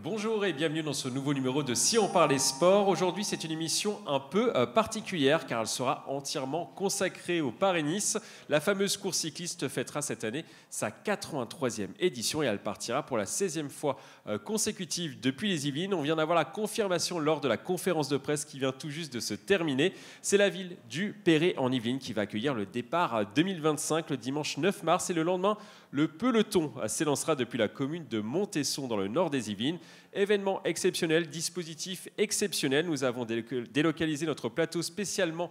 Bonjour et bienvenue dans ce nouveau numéro de Si on parlait sport. Aujourd'hui, c'est une émission un peu particulière car elle sera entièrement consacrée au Paris-Nice. La fameuse course cycliste fêtera cette année sa 83e édition et elle partira pour la 16e fois consécutive depuis les Yvelines. On vient d'avoir la confirmation lors de la conférence de presse qui vient tout juste de se terminer. C'est la ville du Perret en Yvelines qui va accueillir le départ 2025 le dimanche 9 mars et le lendemain, le peloton s'élancera depuis la commune de Montesson dans le nord des Yvelines. Événement exceptionnel, dispositif exceptionnel. Nous avons délocalisé notre plateau spécialement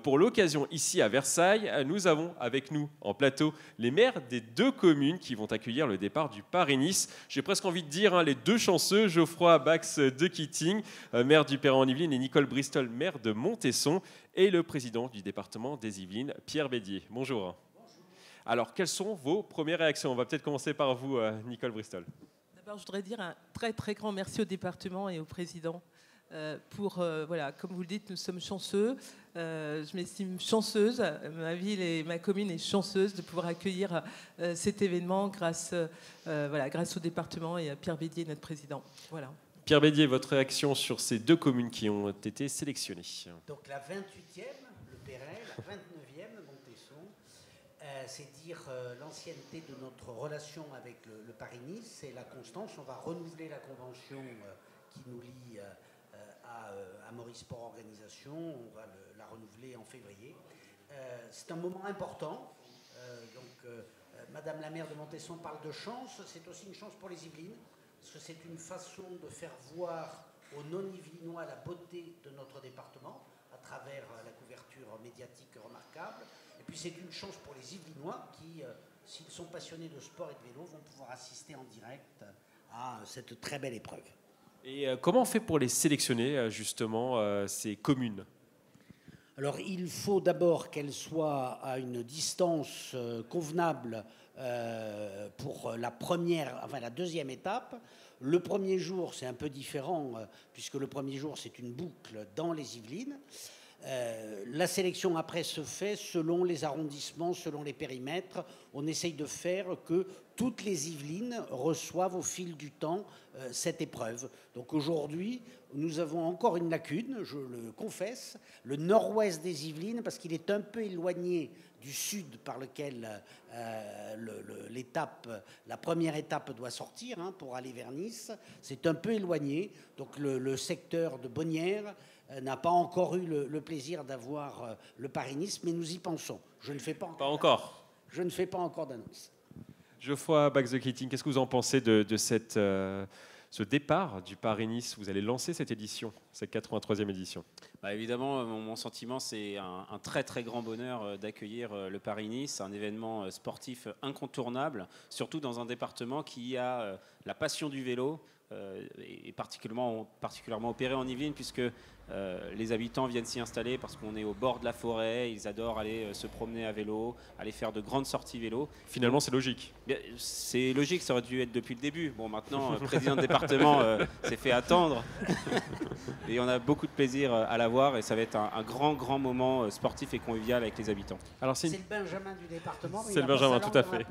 pour l'occasion ici à Versailles. Nous avons avec nous en plateau les maires des deux communes qui vont accueillir le départ du Paris-Nice. J'ai presque envie de dire les deux chanceux, Geoffroy Bax de Kitting, maire du Perret en Yvelines, et Nicole Bristol, maire de Montesson, et le président du département des Yvelines, Pierre Bédier. Bonjour. Alors, quelles sont vos premières réactions? On va peut-être commencer par vous, Nicole Bristol. D'abord, je voudrais dire un très très grand merci au département et au président pour, voilà, comme vous le dites, nous sommes chanceux. Je m'estime chanceuse, ma ville et ma commune est chanceuse de pouvoir accueillir cet événement grâce au département et à Pierre Bédier, notre président. Voilà. Pierre Bédier, votre réaction sur ces deux communes qui ont été sélectionnées? Donc la 28e, le Perret, la 29e, Montesson. C'est dire l'ancienneté de notre relation avec le Paris-Nice et la constance. On va renouveler la convention qui nous lie à Maurice Sport Organisation. On va la renouveler en février. C'est un moment important. Madame la maire de Montesson parle de chance. C'est aussi une chance pour les Yvelines, parce que c'est une façon de faire voir aux non-Yvelinois la beauté de notre département à travers la couverture médiatique remarquable. Et puis c'est une chance pour les Yvelinois qui, s'ils sont passionnés de sport et de vélo, vont pouvoir assister en direct à cette très belle épreuve. Et comment on fait pour les sélectionner, justement, ces communes? Alors il faut d'abord qu'elles soient à une distance convenable pour la deuxième étape. Le premier jour, c'est un peu différent, puisque le premier jour, c'est une boucle dans les Yvelines. La sélection après se fait selon les arrondissements, selon les périmètres. On essaye de faire que toutes les Yvelines reçoivent au fil du temps cette épreuve. Donc aujourd'hui, nous avons encore une lacune, je le confesse, le nord-ouest des Yvelines, parce qu'il est un peu éloigné du sud par lequel la première étape doit sortir pour aller vers Nice. C'est un peu éloigné. Donc le secteur de Bonnières n'a pas encore eu le plaisir d'avoir le Paris-Nice, mais nous y pensons. Je ne fais pas encore. Je ne fais pas encore d'annonce. Geoffroy Bax de Kitting, qu'est-ce que vous en pensez de ce départ du Paris-Nice? Vous allez lancer cette édition, cette 83e édition. Évidemment, mon sentiment, c'est un très très grand bonheur d'accueillir le Paris-Nice, un événement sportif incontournable, surtout dans un département qui a la passion du vélo, et particulièrement au Perret en Yvelines, puisque les habitants viennent s'y installer parce qu'on est au bord de la forêt, ils adorent aller se promener à vélo, aller faire de grandes sorties vélo. Finalement, c'est logique. C'est logique, ça aurait dû être depuis le début. Bon, maintenant, président de département s'est fait attendre. Et on a beaucoup de plaisir à la voir et ça va être un grand moment sportif et convivial avec les habitants. Alors, c'est le Benjamin du département. C'est le Benjamin, tout à fait.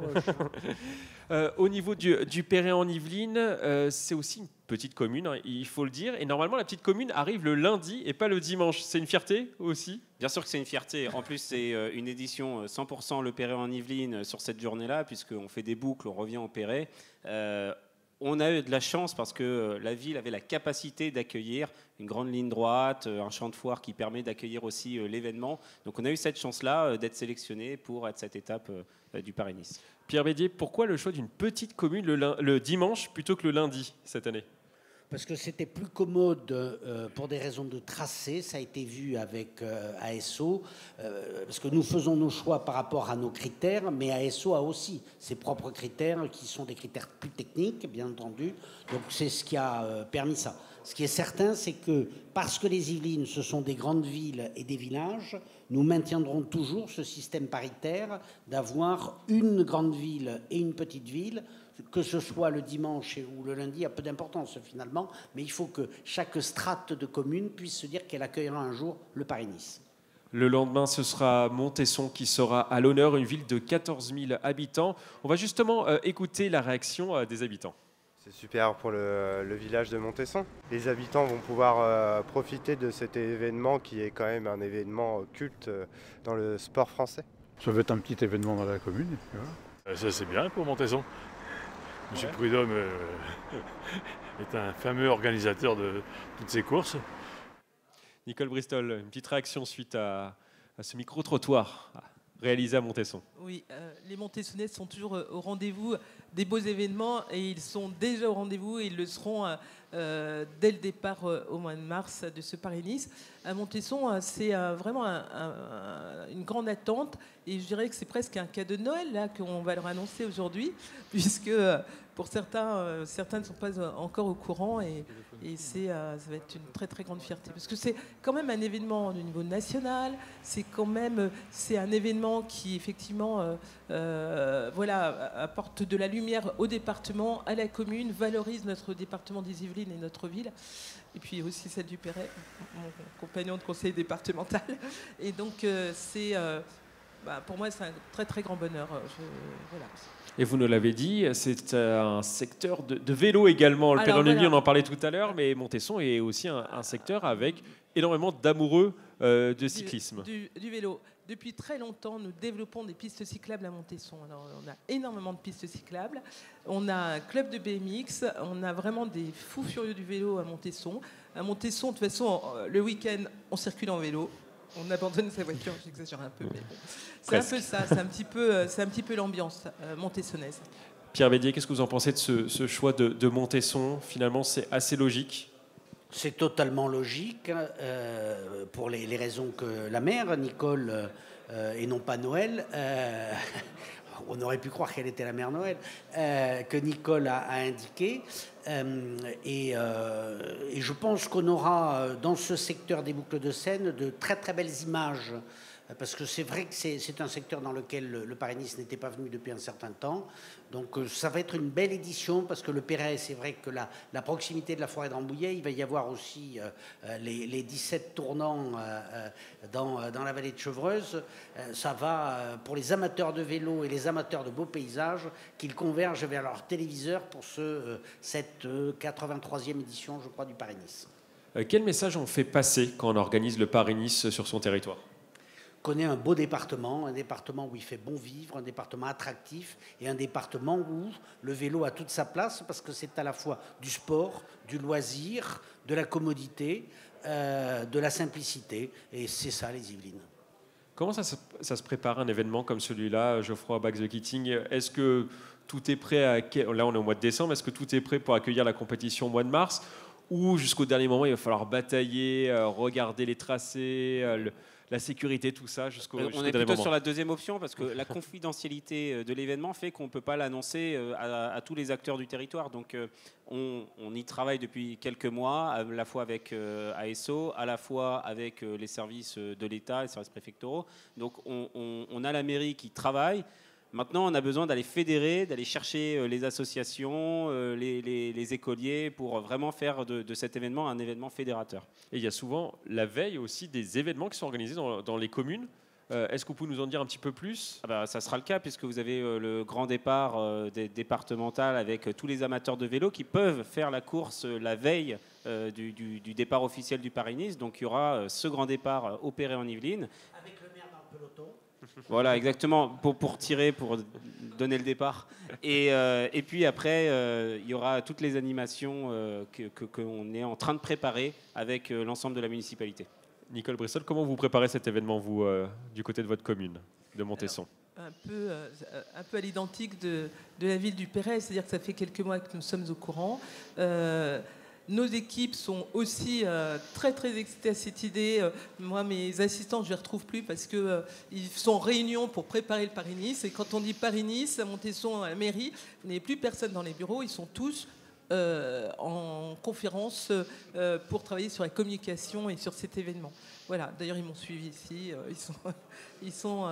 Au niveau du Perret en Yvelines, c'est aussi une petite commune, il faut le dire. Et normalement, la petite commune arrive le lundi et pas le dimanche. C'est une fierté aussi? Bien sûr que c'est une fierté. En plus, c'est une édition 100% le Perret en Yvelines sur cette journée-là, puisqu'on fait des boucles, on revient au Perret. On a eu de la chance parce que la ville avait la capacité d'accueillir une grande ligne droite, un champ de foire qui permet d'accueillir aussi l'événement. Donc on a eu cette chance-là d'être sélectionné pour être cette étape du Paris-Nice. Pierre Bédier, pourquoi le choix d'une petite commune le dimanche plutôt que le lundi cette année? Parce que c'était plus commode pour des raisons de tracé. Ça a été vu avec ASO, parce que nous faisons nos choix par rapport à nos critères, mais ASO a aussi ses propres critères qui sont des critères plus techniques, bien entendu. Donc c'est ce qui a permis ça. Ce qui est certain, c'est que parce que les Yvelines, ce sont des grandes villes et des villages, nous maintiendrons toujours ce système paritaire d'avoir une grande ville et une petite ville. Que ce soit le dimanche ou le lundi, a peu d'importance finalement, mais il faut que chaque strate de commune puisse se dire qu'elle accueillera un jour le Paris-Nice. Le lendemain, ce sera Montesson qui sera à l'honneur, une ville de 14 000 habitants. On va justement écouter la réaction des habitants. C'est super pour le village de Montesson. Les habitants vont pouvoir profiter de cet événement qui est quand même un événement culte dans le sport français. Ça va être un petit événement dans la commune. Et puis voilà. Ça c'est bien pour Montesson. Monsieur Prudhomme est un fameux organisateur de toutes ces courses. Nicole Bristol, une petite réaction suite à ce micro-trottoir réalisé à Montesson. Oui, les Montessonnais sont toujours au rendez-vous des beaux événements et ils sont déjà au rendez-vous et ils le seront dès le départ au mois de mars de ce Paris-Nice. À Montesson, c'est vraiment une grande attente et je dirais que c'est presque un cadeau de Noël là qu'on va leur annoncer aujourd'hui, puisque pour certains ne sont pas encore au courant et ça va être une très très grande fierté parce que c'est quand même un événement au niveau national, c'est un événement qui effectivement apporte de la lumière au département, à la commune, valorise notre département des Yvelines et notre ville, et puis aussi celle du Perret, mon compagnon de conseil départemental. Et donc pour moi c'est un très très grand bonheur. Voilà. Et vous nous l'avez dit, c'est un secteur de vélo également. Le Perret-en-Yvelines, on en parlait tout à l'heure, mais Montesson est aussi un secteur avec énormément d'amoureux de cyclisme. Du vélo. Depuis très longtemps, nous développons des pistes cyclables à Montesson. Alors, on a énormément de pistes cyclables. On a un club de BMX. On a vraiment des fous furieux du vélo à Montesson. À Montesson, de toute façon, le week-end, on circule en vélo. On abandonne sa voiture, j'exagère un peu, mais bon. C'est un peu ça, c'est un petit peu l'ambiance montessonnaise. Pierre Bédier, qu'est-ce que vous en pensez de ce choix de Montesson? Finalement, c'est assez logique. C'est totalement logique, pour les raisons que la mère, Nicole, et non pas Noël, on aurait pu croire qu'elle était la mère Noël, que Nicole a indiqué. Et je pense qu'on aura dans ce secteur des boucles de Seine de très très belles images. Parce que c'est vrai que c'est un secteur dans lequel le Paris-Nice n'était pas venu depuis un certain temps. Donc ça va être une belle édition parce que le Perret, c'est vrai que la proximité de la forêt de Rambouillet, il va y avoir aussi les 17 tournants dans la vallée de Chevreuse. Ça va pour les amateurs de vélo et les amateurs de beaux paysages qu'ils convergent vers leur téléviseur pour cette 83e édition, je crois, du Paris-Nice. Quel message on fait passer quand on organise le Paris-Nice sur son territoire? Connaît un beau département, un département où il fait bon vivre, un département attractif et un département où le vélo a toute sa place parce que c'est à la fois du sport, du loisir, de la commodité, de la simplicité, et c'est ça les Yvelines. Comment ça se prépare un événement comme celui-là, Geoffroy Bax-de-Kitting? Est-ce que tout est prêt là on est au mois de décembre, est-ce que tout est prêt pour accueillir la compétition au mois de mars, ou jusqu'au dernier moment il va falloir batailler, regarder les tracés, la sécurité, tout ça, jusqu'au dernier moment? On est plutôt sur la deuxième option parce que la confidentialité de l'événement fait qu'on ne peut pas l'annoncer à tous les acteurs du territoire. Donc on y travaille depuis quelques mois, à la fois avec ASO, à la fois avec les services de l'État, les services préfectoraux. Donc on a la mairie qui travaille. Maintenant, on a besoin d'aller fédérer, d'aller chercher les associations, les écoliers pour vraiment faire de cet événement un événement fédérateur. Et il y a souvent la veille aussi des événements qui sont organisés dans les communes. Est-ce que vous pouvez nous en dire un petit peu plus? Ça sera le cas puisque vous avez le grand départ départemental avec tous les amateurs de vélo qui peuvent faire la course la veille du départ officiel du Paris-Nice. Donc il y aura ce grand départ au Perret-en-Yvelines. Avec le maire dans le peloton. Voilà, exactement, pour tirer, pour donner le départ. Et puis après, il y aura toutes les animations qu'on est en train de préparer avec l'ensemble de la municipalité. Nicole Bristol, comment vous préparez cet événement, vous, du côté de votre commune, de Montesson? Un peu à l'identique de la ville du Perret, c'est-à-dire que ça fait quelques mois que nous sommes au courant. Nos équipes sont aussi très très excitées à cette idée. Moi, mes assistants, je ne les retrouve plus parce qu'ils sont en réunion pour préparer le Paris-Nice. Et quand on dit Paris-Nice, à Montesson, à la mairie, il n'y a plus personne dans les bureaux. Ils sont tous en conférence pour travailler sur la communication et sur cet événement. Voilà. D'ailleurs, ils m'ont suivi ici. Ils sont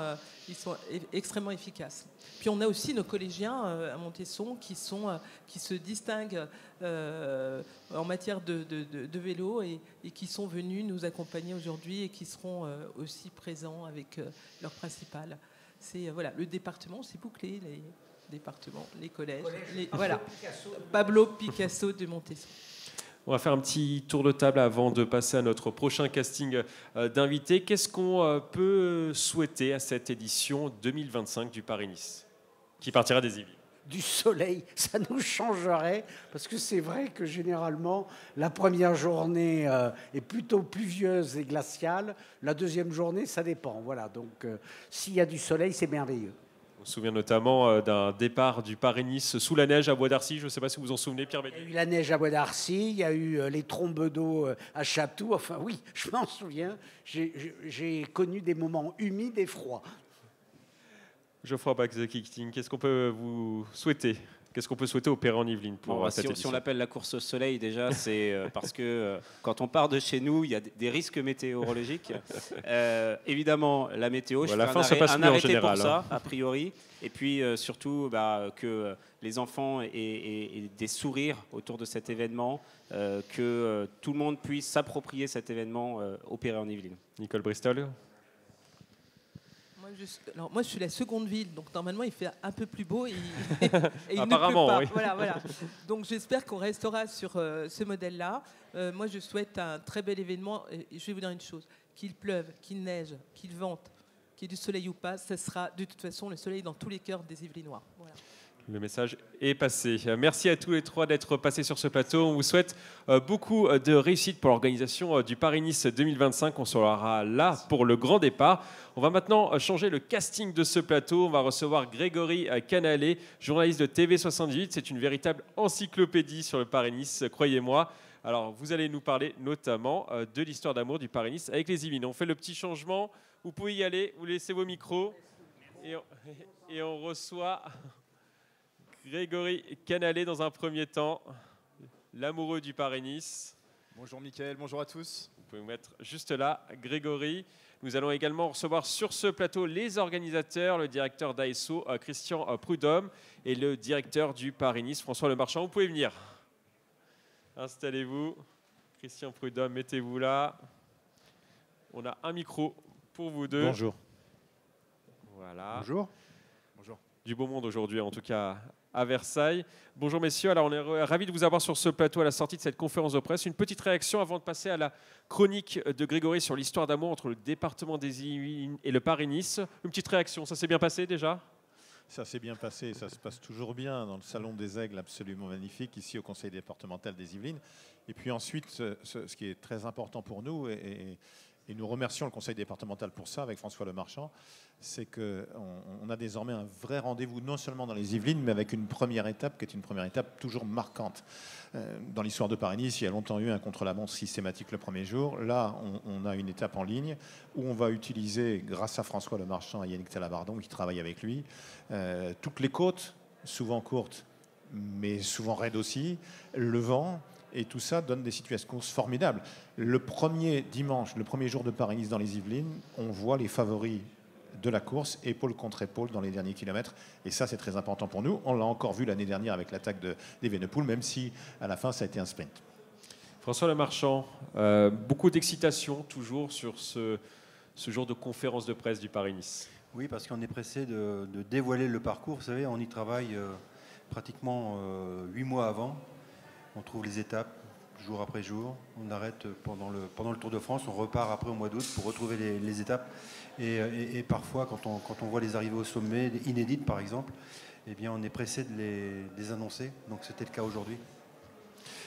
extrêmement efficaces. Puis on a aussi nos collégiens à Montesson qui se distinguent en matière de vélo et qui sont venus nous accompagner aujourd'hui et qui seront aussi présents avec leur principal. Le département, c'est bouclé. département, les collèges. Collège Voilà, Picasso. Pablo Picasso de Montesson. On va faire un petit tour de table avant de passer à notre prochain casting d'invités. Qu'est-ce qu'on peut souhaiter à cette édition 2025 du Paris-Nice, qui partira des Yvelines? Du soleil, ça nous changerait, parce que c'est vrai que généralement, la première journée est plutôt pluvieuse et glaciale, la deuxième journée, ça dépend. Voilà, donc s'il y a du soleil, c'est merveilleux. On se souvient notamment d'un départ du Paris-Nice sous la neige à Bois d'Arcy. Je ne sais pas si vous vous en souvenez, Pierre Il y a Bénier. eu la neige à Bois d'Arcy, il y a eu les trombes d'eau à Chatou, enfin oui, je m'en souviens, j'ai connu des moments humides et froids. Geoffroy Bach-Kicting, qu'est-ce qu'on peut vous souhaiter? Qu'est-ce qu'on peut souhaiter au Perret en Yvelines pour Bon, cette si édition? on l'appelle la course au soleil, déjà, c'est parce que quand on part de chez nous, il y a des risques météorologiques. Évidemment, la météo, Ouais, la je fin se ferai passe un mieux en arrêté général, pour ça, a priori. Et puis surtout que les enfants aient des sourires autour de cet événement, que tout le monde puisse s'approprier cet événement au Perret en Yvelines. Nicole Bristol? Moi, je suis la seconde ville, donc normalement, il fait un peu plus beau et, et il Apparemment, ne pleut pas. oui. Voilà. Donc, j'espère qu'on restera sur ce modèle-là. Moi, je souhaite un très bel événement. Et je vais vous dire une chose, qu'il pleuve, qu'il neige, qu'il vente, qu'il y ait du soleil ou pas, ce sera de toute façon le soleil dans tous les cœurs des Yvelinois. Voilà. Le message est passé. Merci à tous les trois d'être passés sur ce plateau. On vous souhaite beaucoup de réussite pour l'organisation du Paris-Nice 2025. On sera là pour le grand départ. On va maintenant changer le casting de ce plateau. On va recevoir Grégory Canalé, journaliste de TV78. C'est une véritable encyclopédie sur le Paris-Nice, croyez-moi. Alors, vous allez nous parler notamment de l'histoire d'amour du Paris-Nice avec les Yvelines. On fait le petit changement. Vous pouvez y aller. Vous laissez vos micros. Et on reçoit Grégory Canalé dans un premier temps, l'amoureux du Paris-Nice. Bonjour Mickaël, bonjour à tous. Vous pouvez vous mettre juste là, Grégory. Nous allons également recevoir sur ce plateau les organisateurs, le directeur d'ASO, Christian Prudhomme, et le directeur du Paris-Nice, François Lemarchand. Vous pouvez venir. Installez-vous. Christian Prudhomme, mettez-vous là. On a un micro pour vous deux. Bonjour. Voilà. Bonjour. Bonjour. Du beau monde aujourd'hui, en tout cas à Versailles. Bonjour messieurs, alors on est ravis de vous avoir sur ce plateau à la sortie de cette conférence de presse. Une petite réaction avant de passer à la chronique de Grégory sur l'histoire d'amour entre le département des Yvelines et le Paris-Nice. Une petite réaction, ça s'est bien passé déjà? Ça s'est bien passé, ça se passe toujours bien dans le Salon des Aigles, absolument magnifique, ici au Conseil départemental des Yvelines. Et puis ensuite, ce qui est très important pour nous, et nous remercions le Conseil départemental pour ça, avec François Lemarchand, c'est qu'on a désormais un vrai rendez-vous, non seulement dans les Yvelines, mais avec une première étape, qui est une première étape toujours marquante. Dans l'histoire de Paris-Nice, il y a longtemps eu un contre-la-montre systématique le premier jour. Là, on a une étape en ligne où on va utiliser, grâce à François Lemarchand et Yannick Talabardon, qui travaillent avec lui, toutes les côtes, souvent courtes, mais souvent raides aussi, le vent. Et tout ça donne des situations formidables. Le premier dimanche, le premier jour de Paris-Nice dans les Yvelines, on voit les favoris de la course, épaule contre épaule dans les derniers kilomètres. Et ça, c'est très important pour nous. On l'a encore vu l'année dernière avec l'attaque d'Evenepoel, même si à la fin, ça a été un sprint. François Lemarchand, beaucoup d'excitation toujours sur ce jour de conférence de presse du Paris-Nice. Oui, parce qu'on est pressé de dévoiler le parcours. Vous savez, on y travaille pratiquement 8 mois avant. On trouve les étapes jour après jour. On arrête pendant le Tour de France. On repart après au mois d'août pour retrouver les étapes. Et parfois, quand on voit les arrivées au sommet, inédites par exemple, eh bien, on est pressé de les annoncer. Donc c'était le cas aujourd'hui.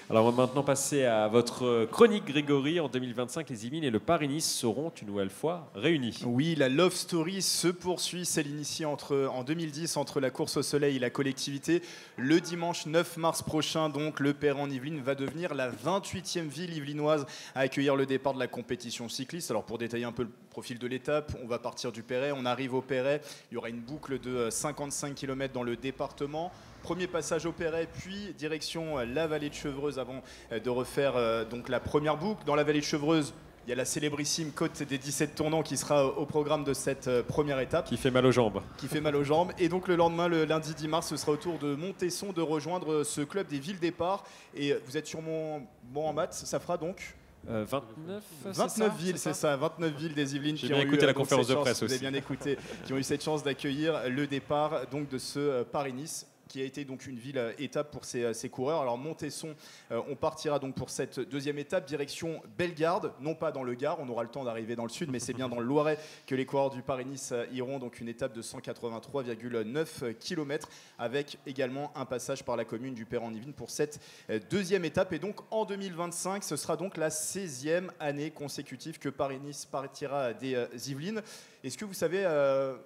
Alors on va maintenant passer à votre chronique Grégory. En 2025, les Yvelines et le Paris-Nice seront une nouvelle fois réunis. Oui, la Love Story se poursuit, celle initiée en 2010 entre la course au soleil et la collectivité. Le dimanche 9 mars prochain, donc, le Perret en Yvelines va devenir la 28e ville yvelinoise à accueillir le départ de la compétition cycliste. Alors pour détailler un peu le profil de l'étape, on va partir du Perret, on arrive au Perret, il y aura une boucle de 55 km dans le département. Premier passage au Perret, puis direction la vallée de Chevreuse avant de refaire donc la première boucle. Dans la vallée de Chevreuse, il y a la célébrissime côte des 17 tournants qui sera au programme de cette première étape. Qui fait mal aux jambes. Qui fait mal aux jambes. Et donc le lendemain, le lundi 10 mars, ce sera au tour de Montesson de rejoindre ce club des villes départ. Et vous êtes sûrement bon en maths, ça fera donc 29, 29 villes, c'est ça, 29 villes des Yvelines J'ai qui bien ont écouté eu la conférence de presse vous avez aussi. bien écouté, qui ont eu cette chance d'accueillir le départ donc de ce Paris-Nice, qui a été donc une ville étape pour ces coureurs. Alors Montesson, on partira donc pour cette deuxième étape, direction Bellegarde, non pas dans le Gard, on aura le temps d'arriver dans le sud, mais c'est bien dans le Loiret que les coureurs du Paris-Nice iront, donc une étape de 183,9 km, avec également un passage par la commune du Perran-en-Yvelines pour cette deuxième étape. Et donc en 2025, ce sera donc la 16e année consécutive que Paris-Nice partira des Yvelines. Est-ce que vous savez,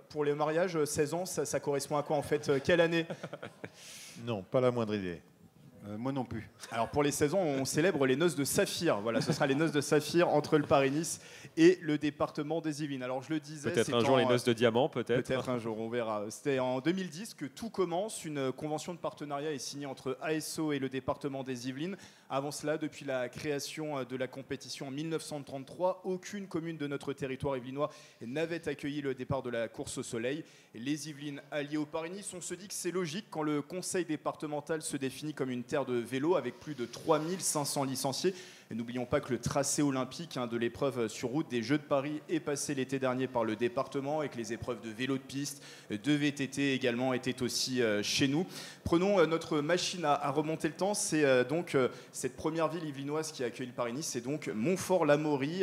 pour les mariages, 16 ans, ça correspond à quoi en fait? Quelle année? Non, pas la moindre idée. Moi non plus. Alors pour les 16 ans, on célèbre les noces de Saphir. Voilà, ce sera les noces de Saphir entre le Paris-Nice et le département des Yvelines. Alors je le disais, Peut-être un jour les noces de diamant, peut-être. Peut-être un jour, on verra. C'était en 2010 que tout commence. Une convention de partenariat est signée entre ASO et le département des Yvelines. Avant cela, depuis la création de la compétition en 1933, aucune commune de notre territoire yvelinois n'avait accueilli le départ de la course au soleil. Et les Yvelines alliées au Paris-Nice, on se dit que c'est logique quand le conseil départemental se définit comme une terre de vélo avec plus de 3500 licenciés. Et n'oublions pas que le tracé olympique de l'épreuve sur route des Jeux de Paris est passé l'été dernier par le département et que les épreuves de vélo de piste, de VTT également étaient aussi chez nous. Prenons notre machine à remonter le temps. C'est donc cette première ville yvelinoise qui a accueilli le Paris-Nice, c'est donc Montfort-l'Amaury.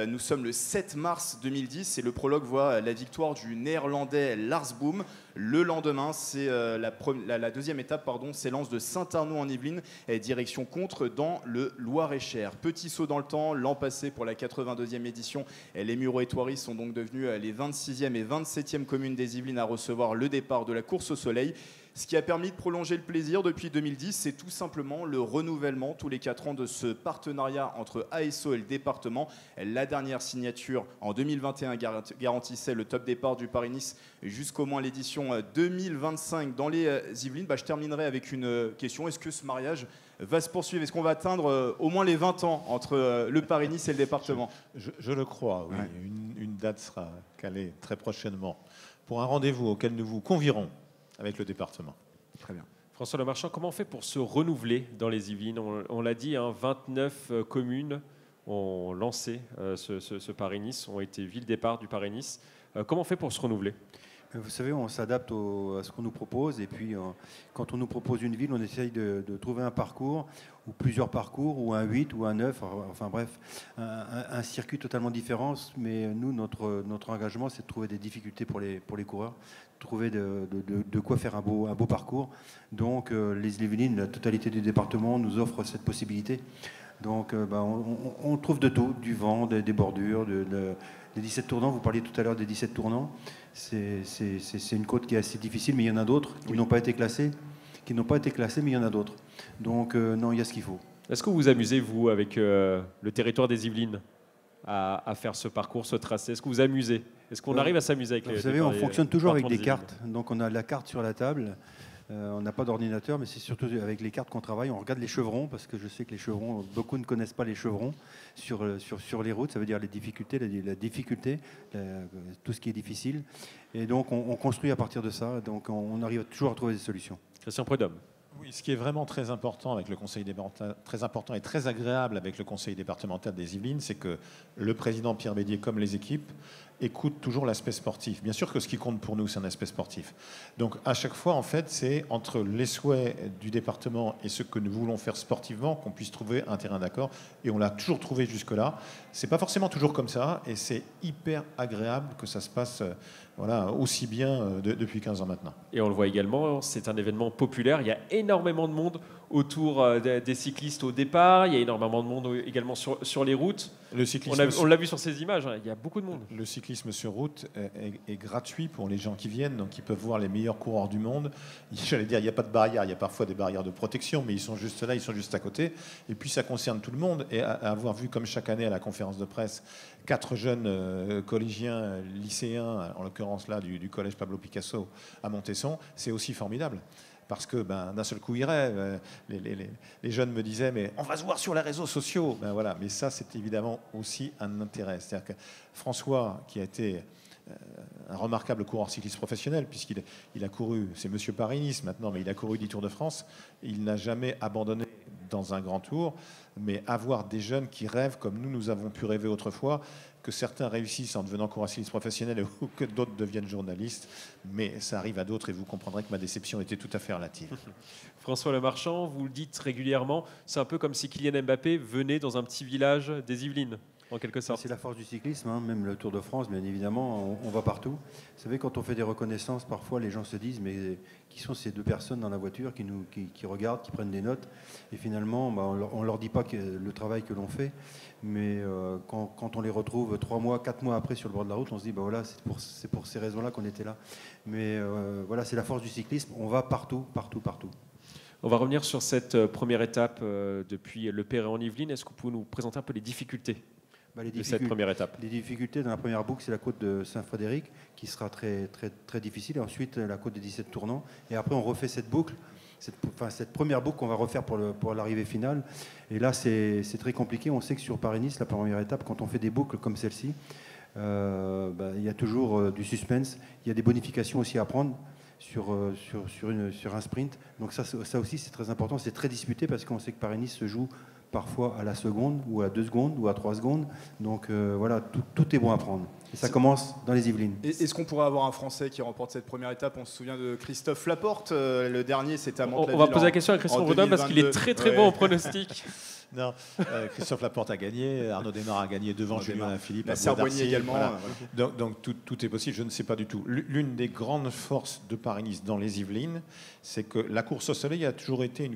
Nous sommes le 7 mars 2010 et le prologue voit la victoire du néerlandais Lars Boom. Le lendemain, c'est la deuxième étape, s'élance de Saint-Arnaud en Yvelines, direction Contres dans le Loir-et-Cher. Petit saut dans le temps, l'an passé pour la 82e édition, les Mureaux et Thoiry sont donc devenus les 26e et 27e communes des Yvelines à recevoir le départ de la course au soleil. Ce qui a permis de prolonger le plaisir depuis 2010, c'est tout simplement le renouvellement tous les 4 ans de ce partenariat entre ASO et le département. La dernière signature en 2021 garantissait le top départ du Paris-Nice jusqu'au moins l'édition 2025 dans les Yvelines. Je terminerai avec une question. Est-ce que ce mariage va se poursuivre? Est-ce qu'on va atteindre au moins les 20 ans entre le Paris-Nice et le département? Je le crois, oui. Ouais. Une date sera calée très prochainement pour un rendez-vous auquel nous vous convierons avec le département. Très bien. François Lemarchand, comment on fait pour se renouveler dans les Yvelines? On l'a dit, 29 communes ont lancé ce Paris-Nice, ont été ville-départ du Paris-Nice. Comment on fait pour se renouveler? Vous savez, on s'adapte à ce qu'on nous propose. Et puis, quand on nous propose une ville, on essaye de trouver un parcours, ou plusieurs parcours, ou un 8, ou un 9. Enfin bref, un circuit totalement différent. Mais nous, notre engagement, c'est de trouver des difficultés pour les coureurs, trouver de quoi faire un beau parcours. Donc, les Yvelines, la totalité du département nous offre cette possibilité. Donc, on trouve de tout, du vent, des bordures, des 17 tournants. Vous parliez tout à l'heure des 17 tournants. C'est une côte qui est assez difficile, mais il y en a d'autres qui n'ont pas été classées, mais il y en a d'autres. Donc, non, il y a ce qu'il faut. Est-ce que vous vous amusez, vous, avec le territoire des Yvelines, à faire ce parcours, ce tracé? Est-ce que vous vous amusez? Est-ce qu'on arrive à s'amuser avec les... Vous savez, on fonctionne toujours avec des cartes. Donc, on a la carte sur la table. On n'a pas d'ordinateur, mais c'est surtout avec les cartes qu'on travaille. On regarde les chevrons, parce que je sais que les chevrons, beaucoup ne connaissent pas les chevrons sur les routes. Ça veut dire les difficultés, la difficulté, tout ce qui est difficile. Et donc, on construit à partir de ça. Donc, on arrive toujours à trouver des solutions. Christian Prudhomme. Oui, ce qui est vraiment très important avec le conseil départemental, très important et très agréable avec le conseil départemental des Yvelines, c'est que le président Pierre Bédier, comme les équipes, écoute toujours l'aspect sportif. Bien sûr que ce qui compte pour nous, c'est un aspect sportif. Donc, à chaque fois, en fait, c'est entre les souhaits du département et ce que nous voulons faire sportivement qu'on puisse trouver un terrain d'accord. Et on l'a toujours trouvé jusque-là. C'est pas forcément toujours comme ça, et c'est hyper agréable que ça se passe aussi bien depuis 15 ans maintenant. Et on le voit également, c'est un événement populaire. Il y a énormément de monde autour des cyclistes au départ. Il y a énormément de monde également sur les routes. Le cyclisme, on l'a vu sur ces images, il y a beaucoup de monde. Le cyclisme sur route est gratuit pour les gens qui viennent, donc ils peuvent voir les meilleurs coureurs du monde. J'allais dire, il n'y a pas de barrière, il y a parfois des barrières de protection, mais ils sont juste là, ils sont juste à côté. Et puis ça concerne tout le monde. Et à avoir vu, comme chaque année à la conférence de presse, 4 jeunes collégiens, lycéens, en l'occurrence là du collège Pablo Picasso à Montesson, c'est aussi formidable. Parce que d'un seul coup, ils rêvent. Les jeunes me disaient, mais on va se voir sur les réseaux sociaux. Voilà. Mais ça, c'est évidemment aussi un intérêt. C'est-à-dire que François, qui a été un remarquable coureur cycliste professionnel, puisqu'il a couru, c'est Monsieur Paris-Nice maintenant, mais il a couru 10 Tours de France, il n'a jamais abandonné dans un grand tour, mais avoir des jeunes qui rêvent comme nous avons pu rêver autrefois, que certains réussissent en devenant coureurs cyclistes professionnels ou que d'autres deviennent journalistes, mais ça arrive à d'autres et vous comprendrez que ma déception était tout à fait relative. François Lemarchand, vous le dites régulièrement, c'est un peu comme si Kylian Mbappé venait dans un petit village des Yvelines, en quelque sorte. C'est la force du cyclisme, hein, même le Tour de France, bien évidemment, on va partout. Vous savez, quand on fait des reconnaissances, parfois les gens se disent, mais qui sont ces deux personnes dans la voiture qui regardent, qui prennent des notes, et finalement, on ne leur dit pas le travail que l'on fait, mais quand on les retrouve 3 mois, 4 mois après sur le bord de la route, on se dit, voilà, c'est pour ces raisons-là qu'on était là. Mais voilà, c'est la force du cyclisme, on va partout, partout, partout. On va revenir sur cette première étape depuis Le Perret en Yvelines. Est-ce que vous pouvez nous présenter un peu les difficultés de cette première étape? Les difficultés dans la première boucle, c'est la côte de Saint-Frédéric qui sera très, très, très difficile. Et ensuite, la côte des 17 tournants. Et après, on refait cette boucle, cette première boucle qu'on va refaire pour l'arrivée finale. Et là, c'est très compliqué. On sait que sur Paris-Nice, la première étape, quand on fait des boucles comme celle-ci, il y a toujours du suspense. Il y a des bonifications aussi à prendre sur un sprint. Donc ça aussi, c'est très important. C'est très disputé parce qu'on sait que Paris-Nice se joue parfois à la seconde, ou à 2 secondes, ou à 3 secondes. Donc voilà, tout est bon à prendre. Et ça commence dans les Yvelines. Est-ce qu'on pourrait avoir un Français qui remporte cette première étape? On se souvient de Christophe Laporte. Le dernier, c'était à Mantes-la-Ville. On va poser la question à Christian Rodin parce qu'il est très très bon en pronostic. Non, Christophe Laporte a gagné, Arnaud Desmar a gagné devant Julien Alaphilippe. La Serboigny également. Voilà. Donc tout est possible, je ne sais pas du tout. L'une des grandes forces de Paris-Nice dans les Yvelines, c'est que la course au soleil a toujours été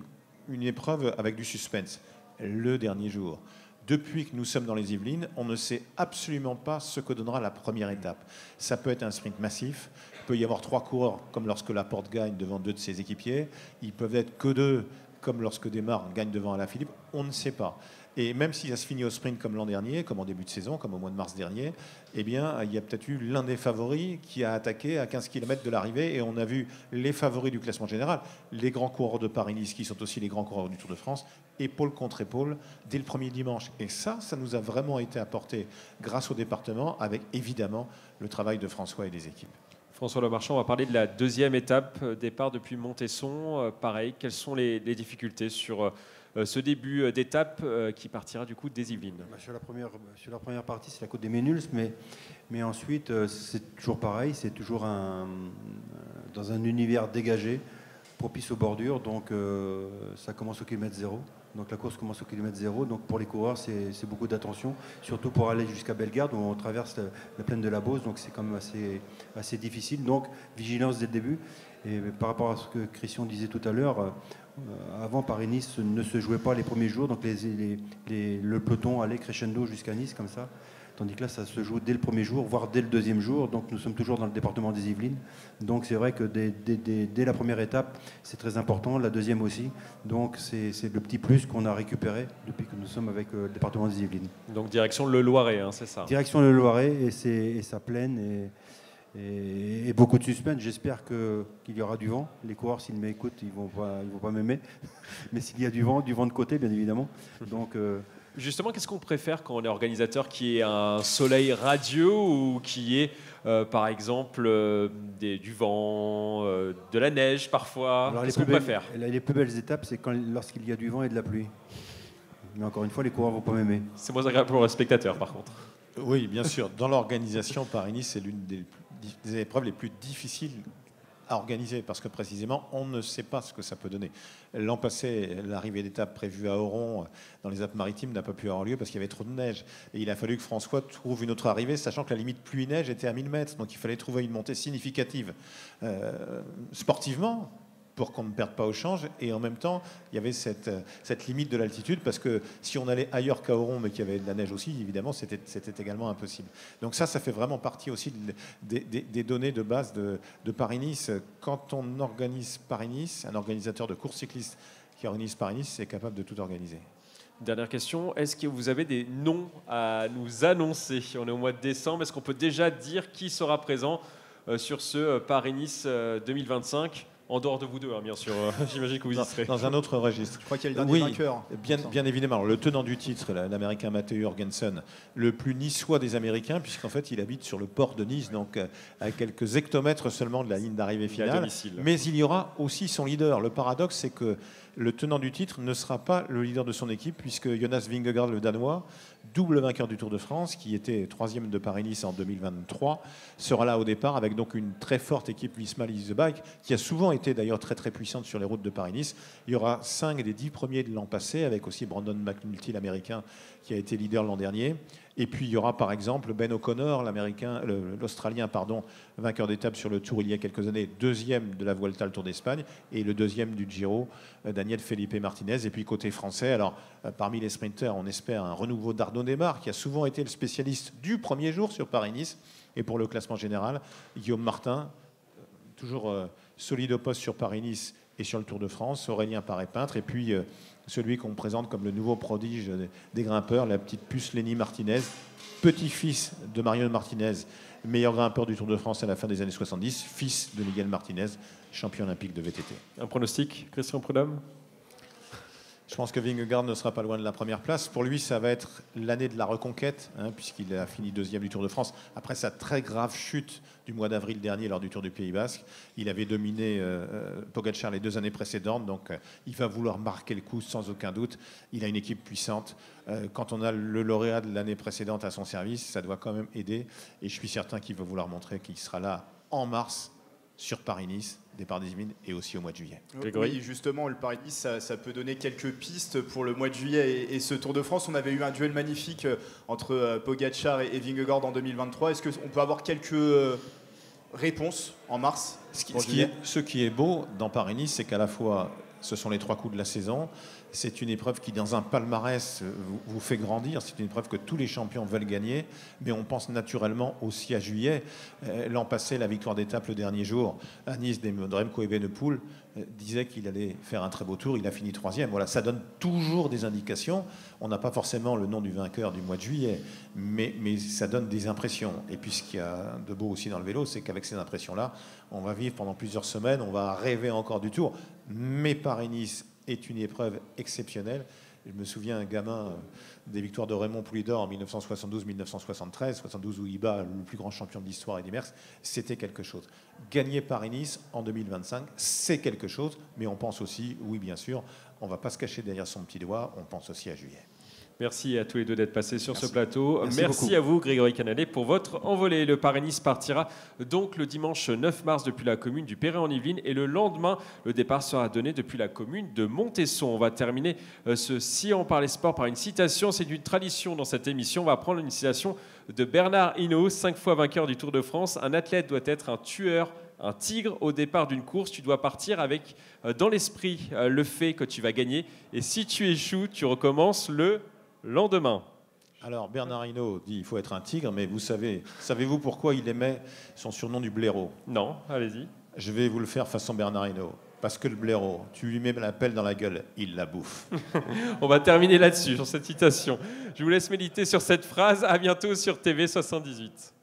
une épreuve avec du suspense. Le dernier jour. Depuis que nous sommes dans les Yvelines, on ne sait absolument pas ce que donnera la première étape. Ça peut être un sprint massif, il peut y avoir 3 coureurs, comme lorsque Laporte gagne devant 2 de ses équipiers, ils peuvent être que 2, comme lorsque Desmar gagne devant Alaphilippe, on ne sait pas. Et même si ça se finit au sprint comme l'an dernier, comme en début de saison, comme au mois de mars dernier, eh bien, il y a peut-être eu l'un des favoris qui a attaqué à 15 km de l'arrivée et on a vu les favoris du classement général, les grands coureurs de Paris-Nice qui sont aussi les grands coureurs du Tour de France, épaule contre épaule, dès le premier dimanche. Et ça nous a vraiment été apporté grâce au département, avec évidemment le travail de François et des équipes. François Lemarchand, on va parler de la deuxième étape, départ depuis Montesson. Pareil, quelles sont les difficultés sur ce début d'étape qui partira du coup des Yvelines? Sur la première partie, c'est la côte des Ménuls, mais ensuite, c'est toujours pareil, c'est toujours dans un univers dégagé, propice aux bordures, donc ça commence au kilomètre 0. Donc la course commence au kilomètre 0, donc pour les coureurs, c'est beaucoup d'attention, surtout pour aller jusqu'à Bellegarde, où on traverse la plaine de la Beauce, donc c'est quand même assez difficile. Donc vigilance dès le début. Et par rapport à ce que Christian disait tout à l'heure, avant Paris-Nice ne se jouait pas les premiers jours, donc le peloton allait crescendo jusqu'à Nice comme ça. Tandis que là, ça se joue dès le premier jour, voire dès le deuxième jour. Donc nous sommes toujours dans le département des Yvelines. Donc c'est vrai que dès la première étape, c'est très important, la deuxième aussi. Donc c'est le petit plus qu'on a récupéré depuis que nous sommes avec le département des Yvelines. Donc direction le Loiret, hein, c'est ça? Direction le Loiret et sa plaine et beaucoup de suspense. J'espère qu'il y aura du vent. Les coureurs, s'ils m'écoutent, ils vont pas m'aimer. Mais s'il y a du vent de côté, bien évidemment. Donc... Justement, qu'est-ce qu'on préfère quand on est organisateur, qui ait un soleil radieux ou qui ait, par exemple, du vent, de la neige parfois? Qu'est-ce qu'on préfère? Les plus belles étapes, c'est lorsqu'il y a du vent et de la pluie. Mais encore une fois, les coureurs ne vont pas m'aimer. C'est moins agréable pour le spectateur, par contre. Oui, bien sûr. Dans l'organisation, Paris-Nice, c'est l'une des épreuves les plus difficiles à organiser parce que précisément on ne sait pas ce que ça peut donner. L'an passé, l'arrivée d'étape prévue à Oron dans les Alpes-Maritimes n'a pas pu avoir lieu parce qu'il y avait trop de neige et il a fallu que François trouve une autre arrivée, sachant que la limite pluie-neige était à 1000 mètres, donc il fallait trouver une montée significative sportivement pour qu'on ne perde pas au change, et en même temps il y avait cette limite de l'altitude, parce que si on allait ailleurs qu'à Oron mais qu'il y avait de la neige aussi, évidemment c'était également impossible. Donc ça fait vraiment partie aussi des données de base de Paris-Nice. Quand on organise Paris-Nice, un organisateur de course cycliste qui organise Paris-Nice est capable de tout organiser. Dernière question, est-ce que vous avez des noms à nous annoncer? On est au mois de décembre, est-ce qu'on peut déjà dire qui sera présent sur ce Paris-Nice 2025? En dehors de vous deux, hein, bien sûr. J'imagine que vous y serez. Dans un autre registre. Je crois qu'il y a le dernier vainqueur. Bien évidemment. Alors, le tenant du titre, l'Américain Matthew Jorgensen, le plus niçois des Américains, puisqu'en fait, il habite sur le port de Nice, donc à quelques hectomètres seulement de la ligne d'arrivée finale. Mais il y aura aussi son leader. Le paradoxe, c'est que le tenant du titre ne sera pas le leader de son équipe, puisque Jonas Vingegaard, le Danois, double vainqueur du Tour de France, qui était 3e de Paris-Nice en 2023, sera là au départ avec donc une très forte équipe Visma Lease the Bike, qui a souvent été d'ailleurs très très puissante sur les routes de Paris-Nice. Il y aura 5 des 10 premiers de l'an passé, avec aussi Brandon McNulty, l'Américain, qui a été leader l'an dernier. Et puis il y aura par exemple Ben O'Connor, l'Australien, vainqueur d'étape sur le Tour il y a quelques années, 2e de la Vuelta, le Tour d'Espagne, et le 2e du Giro, Daniel Felipe Martinez. Et puis côté français, alors parmi les sprinters, on espère un renouveau d'Arnaud Démare, qui a souvent été le spécialiste du premier jour sur Paris-Nice. Et pour le classement général, Guillaume Martin, toujours solide au poste sur Paris-Nice et sur le Tour de France, Aurélien Paré-Peintre, et puis celui qu'on présente comme le nouveau prodige des grimpeurs, la petite puce Lenny Martinez, petit-fils de Marion Martinez, meilleur grimpeur du Tour de France à la fin des années 70, fils de Miguel Martinez, champion olympique de VTT. Un pronostic, Christian Prudhomme? Je pense que Vingegaard ne sera pas loin de la première place. Pour lui, ça va être l'année de la reconquête, puisqu'il a fini 2e du Tour de France. Après sa très grave chute du mois d'avril dernier lors du Tour du Pays Basque, il avait dominé Pogačar les 2 années précédentes, donc il va vouloir marquer le coup sans aucun doute. Il a une équipe puissante. Quand on a le lauréat de l'année précédente à son service, ça doit quand même aider. Et je suis certain qu'il va vouloir montrer qu'il sera là en mars sur Paris-Nice, départ des Yvelines, et aussi au mois de juillet. Oui, justement, le Paris-Nice, ça peut donner quelques pistes pour le mois de juillet et ce Tour de France. On avait eu un duel magnifique entre Pogačar et Vingegaard en 2023. Est-ce qu'on peut avoir quelques réponses en mars? Ce qui est beau dans Paris-Nice, c'est qu'à la fois, ce sont les 3 coups de la saison. C'est une épreuve qui, dans un palmarès, vous fait grandir. C'est une épreuve que tous les champions veulent gagner. Mais on pense naturellement aussi à juillet. L'an passé, la victoire d'étape le dernier jour à Nice de Remco Evenepoel disait qu'il allait faire un très beau tour. Il a fini 3e. Voilà, ça donne toujours des indications. On n'a pas forcément le nom du vainqueur du mois de juillet, mais ça donne des impressions. Et puis ce qu'il y a de beau aussi dans le vélo, c'est qu'avec ces impressions-là, on va vivre pendant plusieurs semaines, on va rêver encore du Tour. Mais Paris-Nice est une épreuve exceptionnelle. Je me souviens, un gamin, des victoires de Raymond Poulidor en 1972-1973, 72 où il bat le plus grand champion de l'histoire et des Merckx, c'était quelque chose. Gagner Paris-Nice en 2025, c'est quelque chose, mais on pense aussi, oui bien sûr, on ne va pas se cacher derrière son petit doigt, on pense aussi à juillet. Merci à tous les deux d'être passés sur ce plateau. Merci à vous, Grégory Canalet, pour votre envolée. Le Paris-Nice partira donc le dimanche 9 mars depuis la commune du Perret-en-Yvelines et le lendemain, le départ sera donné depuis la commune de Montesson. On va terminer ce Si on parlait sport par une citation. C'est une tradition dans cette émission. On va prendre une citation de Bernard Hinault, 5 fois vainqueur du Tour de France. Un athlète doit être un tueur, un tigre au départ d'une course. Tu dois partir avec dans l'esprit le fait que tu vas gagner. Et si tu échoues, tu recommences le lendemain. Alors Bernard Hinault dit il faut être un tigre, mais savez-vous pourquoi il aimait son surnom du blaireau? Non, allez-y. Je vais vous le faire façon Bernard Hinault. Parce que le blaireau, tu lui mets la pelle dans la gueule, il la bouffe. On va terminer là-dessus, sur cette citation. Je vous laisse méditer sur cette phrase. À bientôt sur TV 78.